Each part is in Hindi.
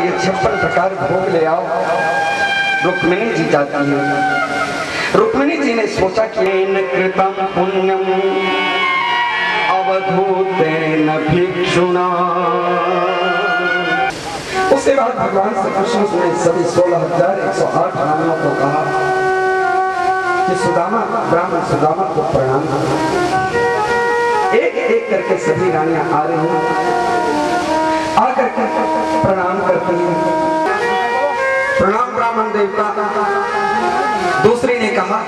लिए 56 प्रकार भोग ले आओ। रुक्मिणी जी जाती है। रुक्मिणी जी ने सोचा कि न कृतम पुण्यम अवधूतेन भिक्षुणा। उसके बाद भगवान श्री कृष्ण ने सभी 16,108 रानियों को कहा कि सुदामा, ब्राह्मण सुदामा को प्रणाम करो। एक एक करके सभी रानियां आ रही हैं, आकर के प्रणाम करती हैं। प्रणाम ब्राह्मण देवता। दूसरी ने कहा,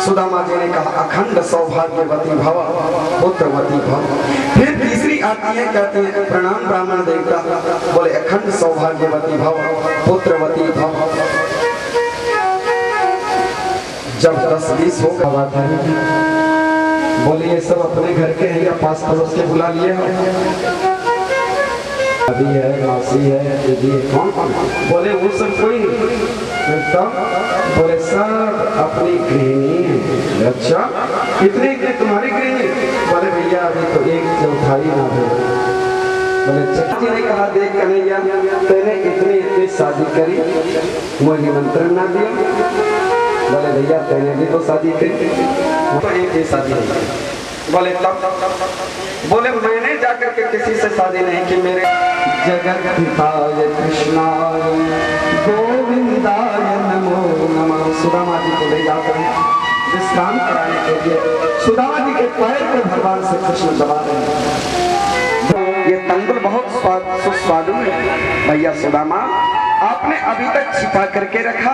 सुदामा जी ने कहा, अखंड सौभाग्यवती भव, पुत्रवती भव। फिर तीसरी आती है, कहते हैं प्रणाम ब्राह्मण देवता। बोले अखंड सौभाग्यवती भव, पुत्रवती भव। जब 10-20 हो बात है, बोले ये सब अपने घर के हैं या पास पड़ोस के बुला लिए हैं? अभी है, मासी है, दीदी है, कौन कौन? बोले वो सब कोई नहीं। बोले सब अपनी गृहिणी है। अच्छा, कितने के तुम्हारी गृहिणी? बोले भैया अभी तो 1/4 ना हो। बोले चच्ची ने कहा, देख कन्हैया, तेने इतनी शादी करी, मुझे निमंत्रण ना दिया। बोले भैया तेने भी तो शादी करी, तो एक ही शादी है। बोले तब? बोले मैंने जाकर के किसी से शादी नहीं की। मेरे जगत पिताय कृष्णाय गोविंदाय नमो नमः। सुदामा जी को ले जाकर विश्राम कराने के लिए सुदामा जी के पैर को भगवान से कृष्ण दबा रहे हैं। ये तंगुल बहुत सुस्वादु है भैया सुदामा, आपने अभी तक छिपा करके रखा।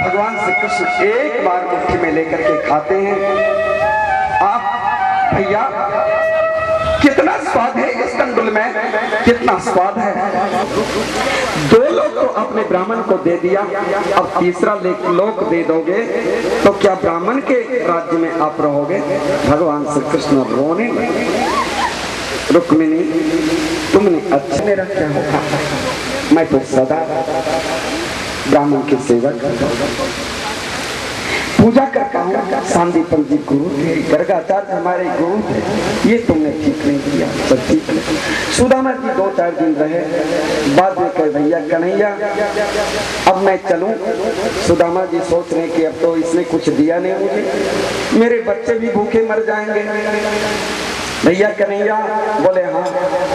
भगवान श्री कृष्ण एक बार मुट्ठी में लेकर के खाते हैं। आप भैया कितना स्वाद है इस तंडुल में, कितना स्वाद है। 2 लोग तो अपने ब्राह्मण को दे दिया, अब तीसरा लोक दे दोगे तो क्या ब्राह्मण के राज्य में आप रहोगे? भगवान श्री कृष्ण रोने लगे। रुक्मिणी तुमने अच्छा मेरा क्या होगा, मैं तो सदा ब्राह्मण के सेवक पूजा करता हूँ। सांदीपन जी गुरु थे, गर्गाचार्य हमारे गुरु थे, ये तुमने ठीक नहीं किया। सच्ची सुदामा जी 2-4 दिन रहे, बाद में कहे भैया कन्हैया अब मैं चलूं। सुदामा जी सोच रहे कि अब तो इसने कुछ दिया नहीं मुझे, मेरे बच्चे भी भूखे मर जाएंगे। भैया कन्हैया बोले हाँ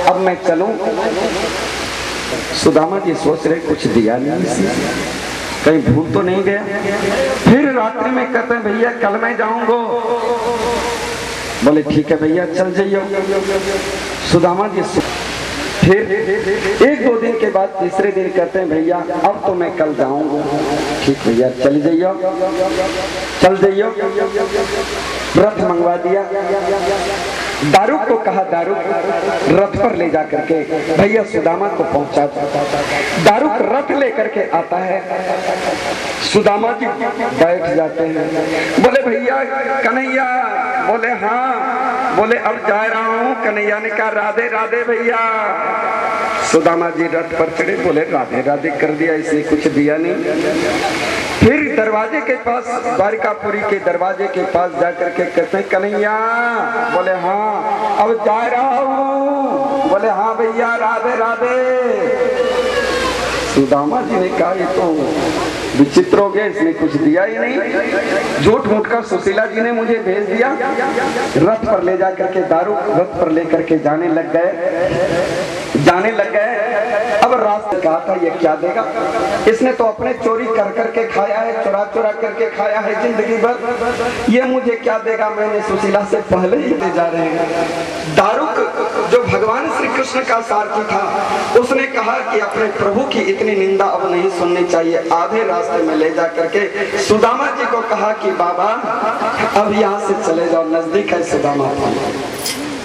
अब मैं चलूं। सुदामा जी सोच रहे कुछ दिया नहीं इसे, कहीं भूल तो नहीं गया। फिर रात्रि में कहते हैं भैया कल मैं जाऊंगा। बोले ठीक है भैया चल जाइयो। सुदामा जी फिर 1-2 दिन के बाद तीसरे दिन कहते हैं भैया अब तो मैं कल जाऊंगा। ठीक भैया चल जाइयो, चल जाइयो। रथ मंगवा दिया। दारुक को कहा दारुक रथ पर ले जा करके भैया सुदामा को पहुंचा। दारुक रथ लेकर के आता है, सुदामा जी बैठ जाते हैं। बोले भैया कन्हैया, बोले हाँ। बोले अब जा रहा हूँ। कन्हैया ने कहा राधे राधे भैया। सुदामा जी रथ पर चढ़े, बोले राधे राधे कर दिया, इसने कुछ दिया नहीं। फिर दरवाजे के पास, द्वारिकापुरी के दरवाजे के पास जाकर के कहते हैं कन्हैया, बोले हाँ अब जा रहा हूँ। बोले हाँ भैया राधे राधे। सुदामा जी ने कहा ये तो विचित्र हो गया, इसने कुछ दिया ही नहीं। झूठ मूठ कर सुशीला जी ने मुझे भेज दिया। रथ पर ले जाकर के दारू रथ पर लेकर के जाने लग गए। अब रास्ते कहा था ये क्या देगा, इसने तो अपने चोरी कर करके खाया है, चुरा करके खाया है जिंदगी भर, ये मुझे क्या देगा। मैंने सुशीला से पहले ही ले जा रहे हैं। दारुक जो भगवान श्री कृष्ण का सारथी था, उसने कहा कि अपने प्रभु की इतनी निंदा अब नहीं सुननी चाहिए। आधे रास्ते में ले जा करके सुदामा जी को कहा कि बाबा अब यहाँ से चले जाओ, नजदीक है सुदामा।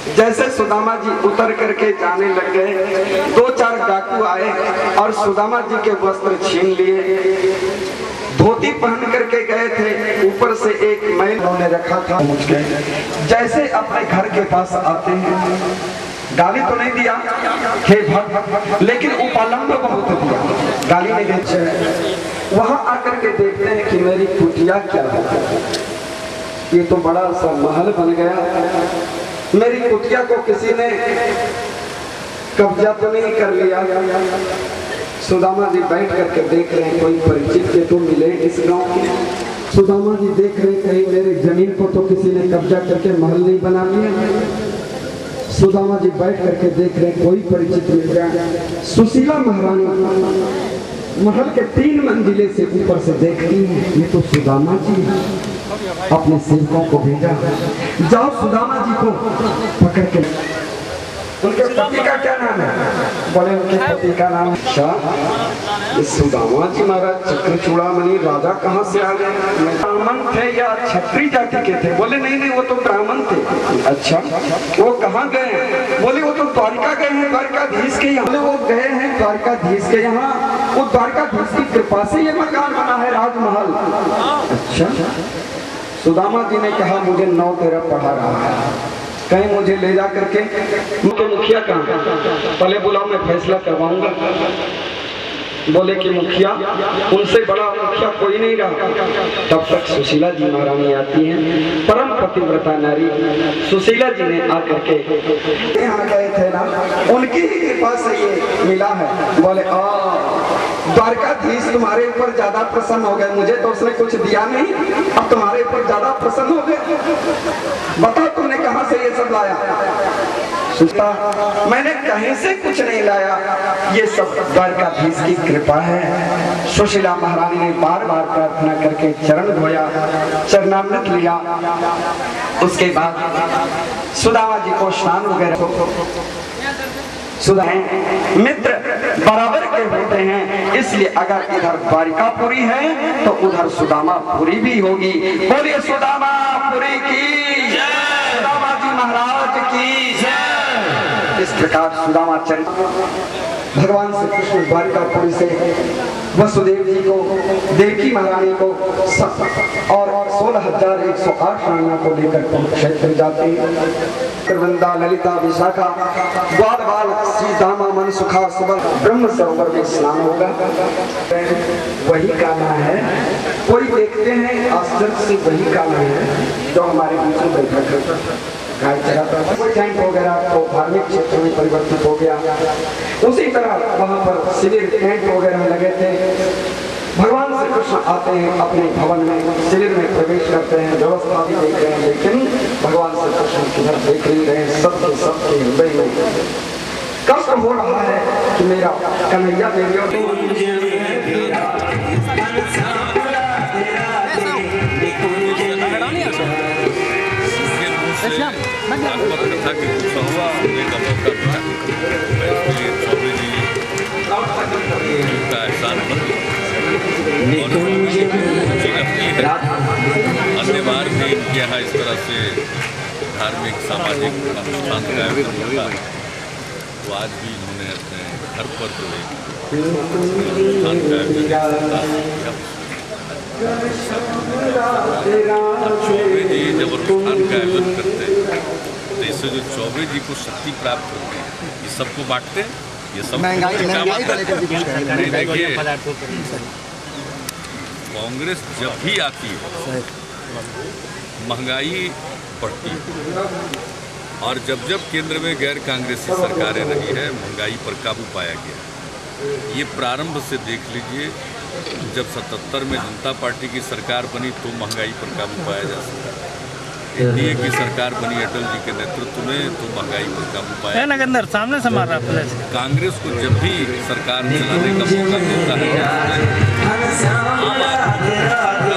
जैसे सुदामा जी उतर करके जाने लग गए, 2-4 डाकू आए और सुदामा जी के वस्त्र छीन लिए। धोती पहन करके गए थे, ऊपर से एक मैल उन्होंने रखा था। जैसे अपने घर के पास आते हैं, गाली तो नहीं दिया हे भक्त, लेकिन उपालंब बहुत दिया, गाली नहीं देते। वहां आकर के देखते हैं कि मेरी कुटिया क्या है, ये तो बड़ा सा महल बन गया। मेरी कुटिया को किसी ने कब्जा तो नहीं कर लिया। सुदामा जी बैठ करके देख रहे हैं कोई परिचित के तो मिले इस गांव के। सुदामा जी देख रहे कहीं मेरे जमीन को तो किसी ने कब्जा करके महल नहीं बना लिया। सुदामा जी बैठ करके देख रहे कोई परिचित मिल गया। सुशीला महारानी महल के 3 मंजिले से ऊपर से देखती है, ये तो सुदामा जी है। अपने सेवकों को भेजा, जाओ सुदामा जी को पकड़ के। उनके पति का क्या नाम है? बोले उनके पति का नाम अच्छा सुदामा जी महाराज चक्र चूड़ामणि राजा कहाँ से आ गए? ब्राह्मण थे या क्षत्रिय जाति के थे? बोले नहीं नहीं वो तो ब्राह्मण थे। अच्छा वो कहाँ गए? बोले वो तो द्वारिका गए हैं, द्वारिकाधीश के यहाँ। बोले वो गए हैं द्वारिकाधीश के यहाँ, वो द्वारिकाधीश की कृपा से ये मकान बना है राजमहल। अच्छा सुदामा जी ने कहा मुझे 9 तेरा पढ़ा रहा है, कहीं मुझे ले जा करके। मुखिया कहाँ? पहले बुलाओ मैं फैसला करवाऊंगा। बोले कि मुखिया उनसे बड़ा मुखिया कोई नहीं रहा। तब तक सुशीला जी महारानी आती हैं, परम पतिव्रता नारी। सुशीला जी ने आकर के यहाँ गए थे ना, उनकी ही कृपा से ये मिला है। बोले द्वारकाधीश तुम्हारे ऊपर ज्यादा प्रसन्न हो गए, मुझे तो उसने कुछ दिया नहीं, अब तुम्हारे ऊपर ज्यादा प्रसन्न हो गए। बताओ तुमने कहाँ से ये सब लाया? मैंने कहीं से कुछ नहीं लाया, ये सब द्वारकाधीश की कृपा है। सुशीला महारानी ने बार बार प्रार्थना करके चरण धोया, चरणामृत लिया। उसके बाद सुदामा जी को स्नान वगैरह। मित्र बराबर के होते हैं, इसलिए अगर इधर द्वारिकापुरी है तो उधर सुदामापुरी भी होगी। बोलिए सुदामापुरी की जय, सुदामा जी महाराज की जय। इस प्रकार सुदामा चरित्र भगवान श्री कृष्ण द्वारिकापुरी से वसुदेव जी को, देवकी महारानी को और 16,108 रानियों को लेकर क्षेत्र जाते हैं। वृंदा ललिता विशाखा ग्वाल बाल श्री दामा मन सुखा सुबह ब्रह्म सरोवर में स्नान होगा। वही गाना है, कोई देखते हैं आश्चर्य से, वही गाना है जो हमारे बीच में बैठा करता गाय चलाता है। कैंप वगैरह तो धार्मिक क्षेत्र में परिवर्तित हो गया। उसी तरह वहाँ पर शिविर कैंप वगैरह लगे थे। भगवान श्री कृष्ण आते हैं अपने भवन में, शिविर में प्रवेश करते हैं, व्यवस्था भी देख रहे हैं, लेकिन भगवान श्री कृष्ण किधर देख नहीं रहे। सबके हृदय में कष्ट हो रहा है कि मेरा कन्हैया अन्य बार भी इनके यहाँ इस तरह से धार्मिक सामाजिक अनुष्ठान का आयोजन होता है, तो आज भी इन्होंने अपने घर पर जो एक अनुष्ठान का आयोजन। चौबे जी जब अनुष्ठान का आयोजन करते हैं तो इससे जो चौबे जी को शक्ति प्राप्त होती है, ये सबको बांटते हैं। ये सब देखिए, कांग्रेस जब भी आती है महंगाई बढ़ती है, और जब जब केंद्र में गैर कांग्रेसी सरकारें रही है महंगाई पर काबू पाया गया। ये प्रारंभ से देख लीजिए, जब 77 में जनता पार्टी की सरकार बनी तो महंगाई पर काबू पाया जा सका। एनडीए की सरकार बनी अटल जी के नेतृत्व में तो महंगाई पर काबू पाया। सामने से मार रहा है। कांग्रेस को जब भी सरकार चलाने का मौका मिलता है,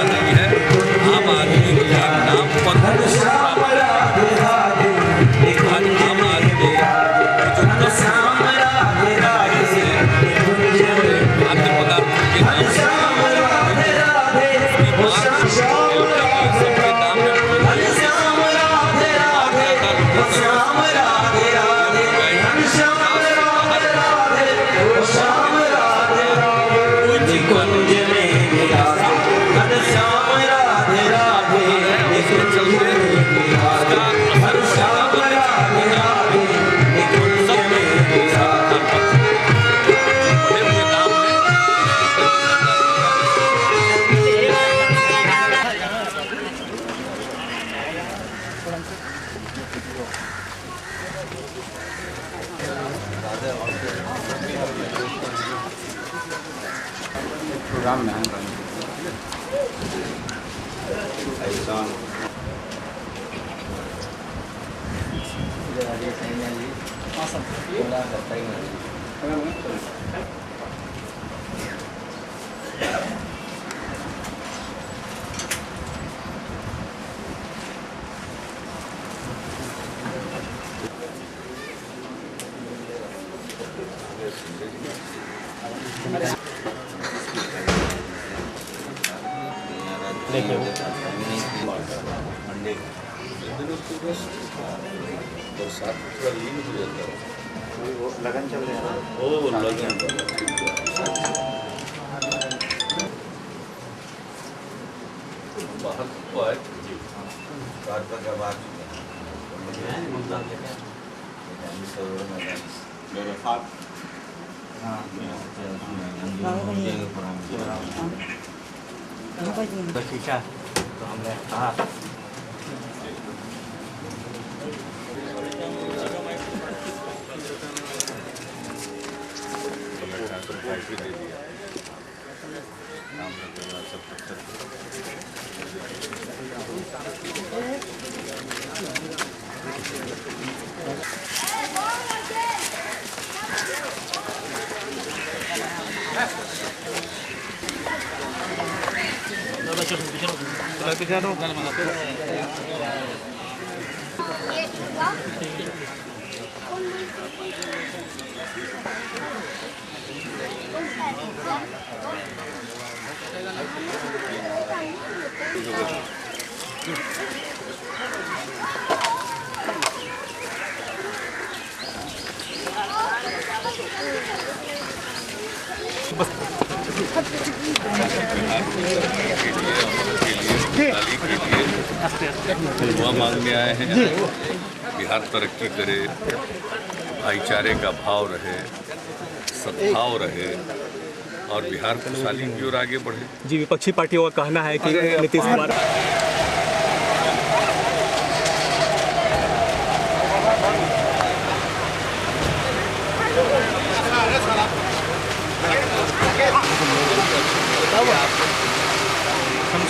नहीं है आम आदमी के नाम पर काम में ऐसा बरसात थोड़ा लीन हो जाता है। लगन चल रहा है। ओ लगन बाहर तो आए कार का जब आ चुका है मेरे साथ शीशा तो हमने कहा दे दिया नाम लगेगा सब पत्थर दुआ मांगने आए हैं। बिहार तरक्की करे, भाईचारे का भाव रहे, सद्भाव रहे और बिहार खुशहाली की ओर आगे बढ़े। जी, विपक्षी पार्टियों का कहना है कि नीतीश कुमार हम